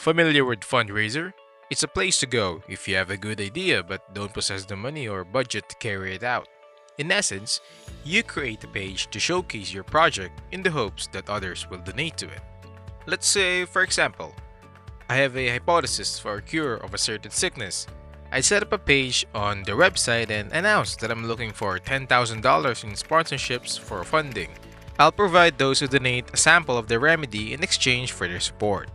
Familiar with Fundraiser? It's a place to go if you have a good idea but don't possess the money or budget to carry it out. In essence, you create a page to showcase your project in the hopes that others will donate to it. Let's say, for example, I have a hypothesis for a cure of a certain sickness. I set up a page on the website and announce that I'm looking for $10,000 in sponsorships for funding. I'll provide those who donate a sample of the remedy in exchange for their support.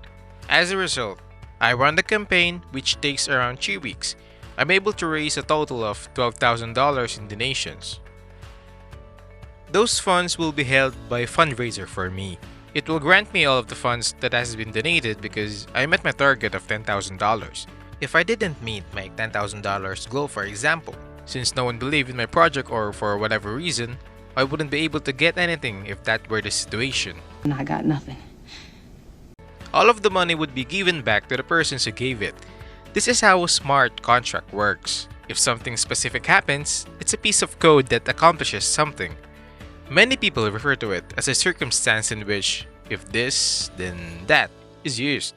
As a result, I run the campaign, which takes around 3 weeks. I'm able to raise a total of $12,000 in donations. Those funds will be held by a fundraiser for me. It will grant me all of the funds that has been donated because I met my target of $10,000. If I didn't meet my $10,000 goal, for example, since no one believed in my project or for whatever reason, I wouldn't be able to get anything if that were the situation. And I got nothing. All of the money would be given back to the persons who gave it. This is how a smart contract works. If something specific happens, it's a piece of code that accomplishes something. Many people refer to it as a circumstance in which, if this, then that, is used.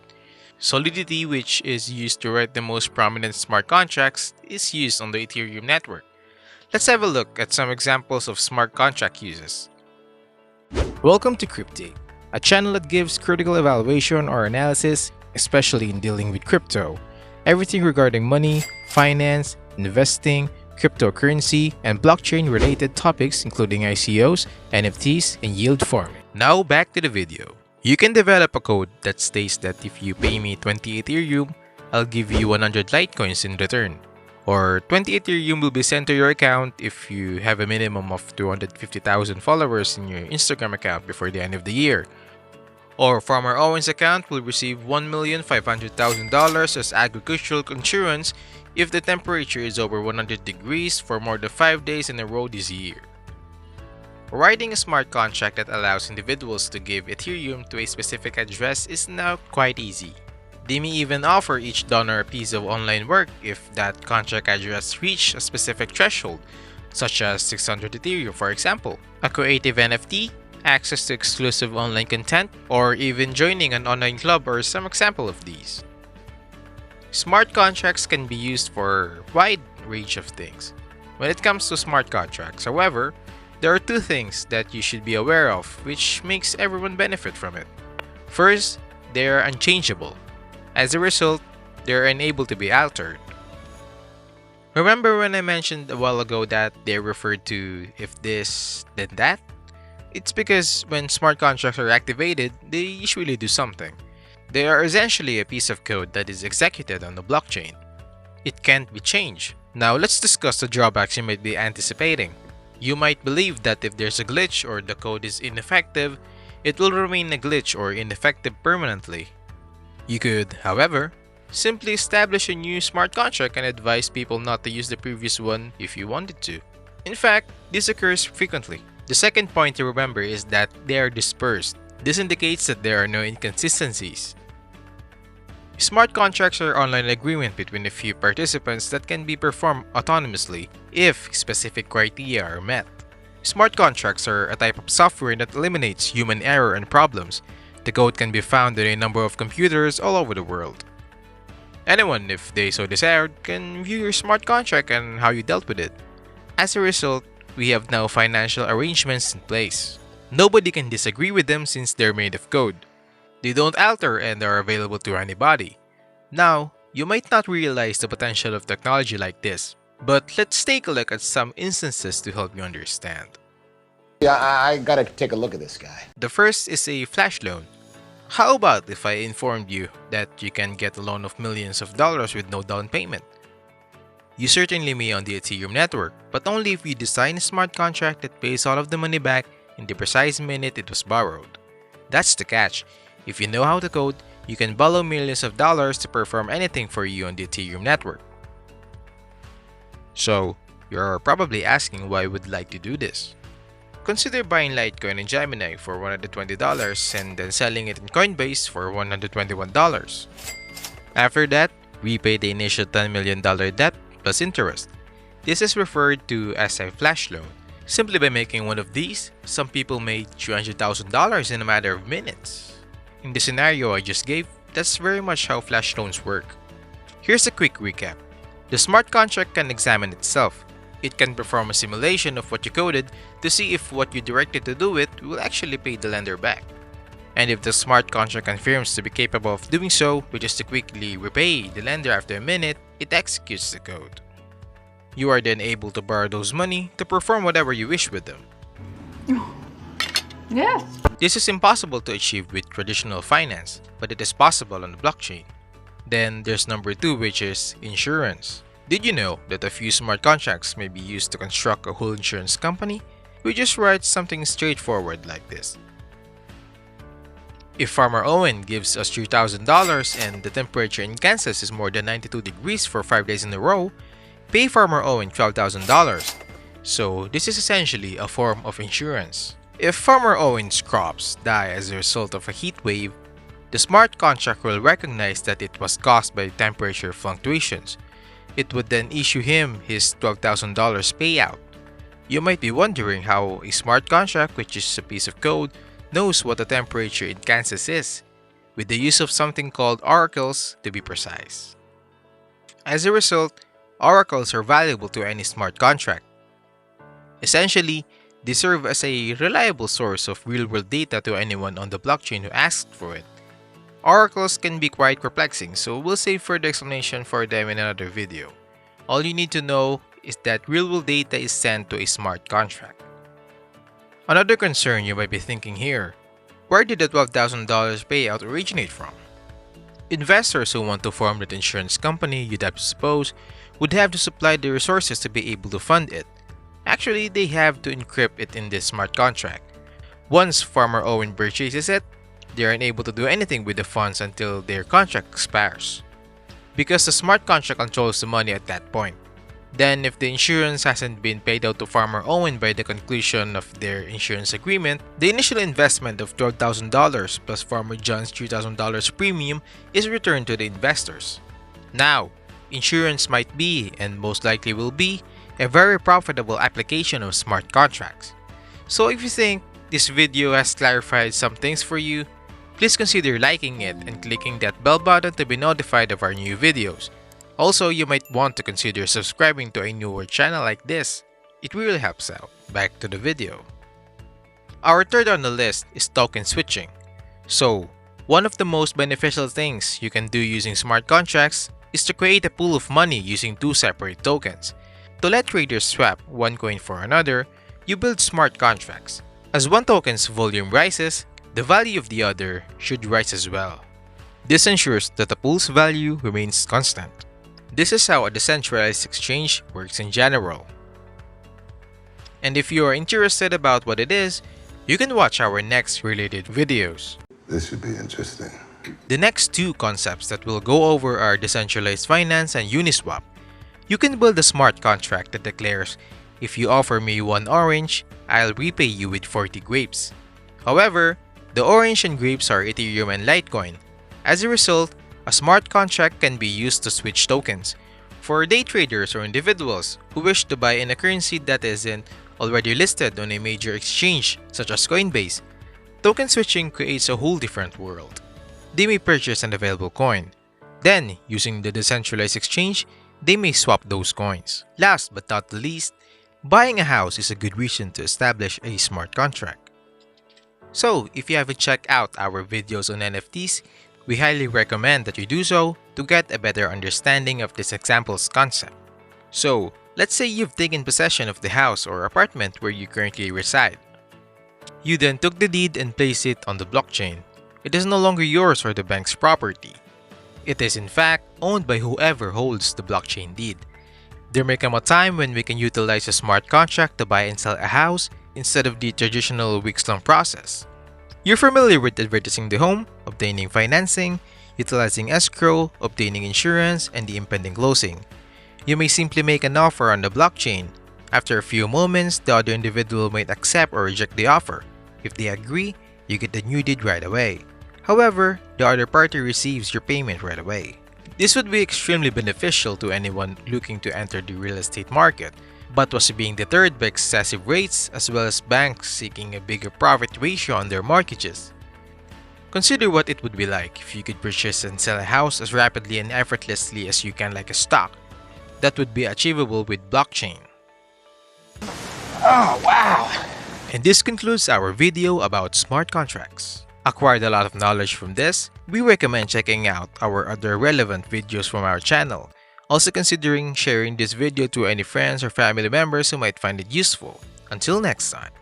Solidity, which is used to write the most prominent smart contracts, is used on the Ethereum network. Let's have a look at some examples of smart contract uses. Welcome to Cryptic, a channel that gives critical evaluation or analysis, especially in dealing with crypto. Everything regarding money, finance, investing, cryptocurrency, and blockchain-related topics including ICOs, NFTs, and yield farming. Now back to the video. You can develop a code that states that if you pay me 20 Ethereum, I'll give you 100 Litecoins in return. Or 20 Ethereum will be sent to your account if you have a minimum of 250,000 followers in your Instagram account before the end of the year. Or Farmer Owen's account will receive $1,500,000 as agricultural insurance if the temperature is over 100 degrees for more than 5 days in a row this year. Writing a smart contract that allows individuals to give Ethereum to a specific address is now quite easy. They may even offer each donor a piece of online work if that contract address reaches a specific threshold, such as 600 Ethereum for example, a creative NFT, access to exclusive online content, or even joining an online club are some example of these. Smart contracts can be used for a wide range of things. When it comes to smart contracts, however, there are two things that you should be aware of which makes everyone benefit from it. First, they are unchangeable. As a result, they are unable to be altered. Remember when I mentioned a while ago that they referred to if this, then that? It's because when smart contracts are activated, they usually do something. They are essentially a piece of code that is executed on the blockchain. It can't be changed. Now let's discuss the drawbacks you might be anticipating. You might believe that if there's a glitch or the code is ineffective, it will remain a glitch or ineffective permanently. You could, however, simply establish a new smart contract and advise people not to use the previous one if you wanted to. In fact, this occurs frequently. The second point to remember is that they are dispersed. This indicates that there are no inconsistencies. Smart contracts are online agreement between a few participants that can be performed autonomously if specific criteria are met. Smart contracts are a type of software that eliminates human error and problems. The code can be found on a number of computers all over the world. Anyone, if they so desired, can view your smart contract and how you dealt with it. As a result, we have now financial arrangements in place. Nobody can disagree with them since they're made of code. They don't alter and are available to anybody. Now, you might not realize the potential of technology like this, but let's take a look at some instances to help you understand. Yeah, I gotta take a look at this guy. The first is a flash loan. How about if I informed you that you can get a loan of millions of dollars with no down payment? You certainly may on the Ethereum network, but only if you design a smart contract that pays all of the money back in the precise minute it was borrowed. That's the catch. If you know how to code, you can borrow millions of dollars to perform anything for you on the Ethereum network. So, you're probably asking why I would like to do this. Consider buying Litecoin in Gemini for $120 and then selling it in Coinbase for $121. After that, repay the initial $10 million debt plus interest. This is referred to as a flash loan. Simply by making one of these, some people made $300,000 in a matter of minutes. In the scenario I just gave, that's very much how flash loans work. Here's a quick recap. The smart contract can examine itself. It can perform a simulation of what you coded to see if what you directed to do it will actually pay the lender back. And if the smart contract confirms to be capable of doing so, which is to quickly repay the lender after a minute, it executes the code. You are then able to borrow those money to perform whatever you wish with them. Yes. This is impossible to achieve with traditional finance, but it is possible on the blockchain. Then there's number 2, which is insurance. Did you know that a few smart contracts may be used to construct a whole insurance company? We just write something straightforward like this. If Farmer Owen gives us $3,000 and the temperature in Kansas is more than 92 degrees for 5 days in a row, pay Farmer Owen $12,000. So this is essentially a form of insurance. If Farmer Owen's crops die as a result of a heat wave, the smart contract will recognize that it was caused by temperature fluctuations. It would then issue him his $12,000 payout. You might be wondering how a smart contract, which is a piece of code, knows what the temperature in Kansas is, with the use of something called oracles to be precise. As a result, oracles are valuable to any smart contract. Essentially, they serve as a reliable source of real-world data to anyone on the blockchain who asks for it. Oracles can be quite perplexing, so we'll save further explanation for them in another video. All you need to know is that real-world data is sent to a smart contract. Another concern you might be thinking here, where did the $12,000 payout originate from? Investors who want to form that insurance company, you'd have to suppose, would have to supply the resources to be able to fund it. Actually, they have to encrypt it in this smart contract. Once Farmer Owen purchases it, they are unable to do anything with the funds until their contract expires, because the smart contract controls the money at that point. Then, if the insurance hasn't been paid out to Farmer Owen by the conclusion of their insurance agreement, the initial investment of $12,000 plus Farmer John's $3,000 premium is returned to the investors. Now, insurance might be, and most likely will be, a very profitable application of smart contracts. So if you think this video has clarified some things for you, please consider liking it and clicking that bell button to be notified of our new videos. Also, you might want to consider subscribing to a newer channel like this. It really helps out. Back to the video. Our third on the list is token switching. So, one of the most beneficial things you can do using smart contracts is to create a pool of money using 2 separate tokens. To let traders swap one coin for another, you build smart contracts. As one token's volume rises, the value of the other should rise as well. This ensures that the pool's value remains constant. This is how a decentralized exchange works in general. And if you are interested about what it is, you can watch our next related videos. This should be interesting. The next 2 concepts that we'll go over are decentralized finance and Uni-Swap. You can build a smart contract that declares, if you offer me 1 orange, I'll repay you with 40 grapes. However, the orange and grapes are Ethereum and Litecoin. As a result, a smart contract can be used to switch tokens. For day traders or individuals who wish to buy in a currency that isn't already listed on a major exchange such as Coinbase, token switching creates a whole different world. They may purchase an available coin. Then, using the decentralized exchange, they may swap those coins. Last but not the least, buying a house is a good reason to establish a smart contract. So, if you haven't checked out our videos on NFTs, we highly recommend that you do so to get a better understanding of this example's concept. So, let's say you've taken possession of the house or apartment where you currently reside. You then took the deed and placed it on the blockchain. It is no longer yours or the bank's property. It is in fact owned by whoever holds the blockchain deed. There may come a time when we can utilize a smart contract to buy and sell a house instead of the traditional weeks-long process. You're familiar with advertising the home, obtaining financing, utilizing escrow, obtaining insurance, and the impending closing. You may simply make an offer on the blockchain. After a few moments, the other individual might accept or reject the offer. If they agree, you get the new deed right away. However, the other party receives your payment right away. This would be extremely beneficial to anyone looking to enter the real estate market, but was being deterred by excessive rates as well as banks seeking a bigger profit ratio on their mortgages. Consider what it would be like if you could purchase and sell a house as rapidly and effortlessly as you can like a stock. That would be achievable with blockchain. Oh, wow. And this concludes our video about smart contracts. Acquired a lot of knowledge from this, we recommend checking out our other relevant videos from our channel. Also considering sharing this video to any friends or family members who might find it useful. Until next time.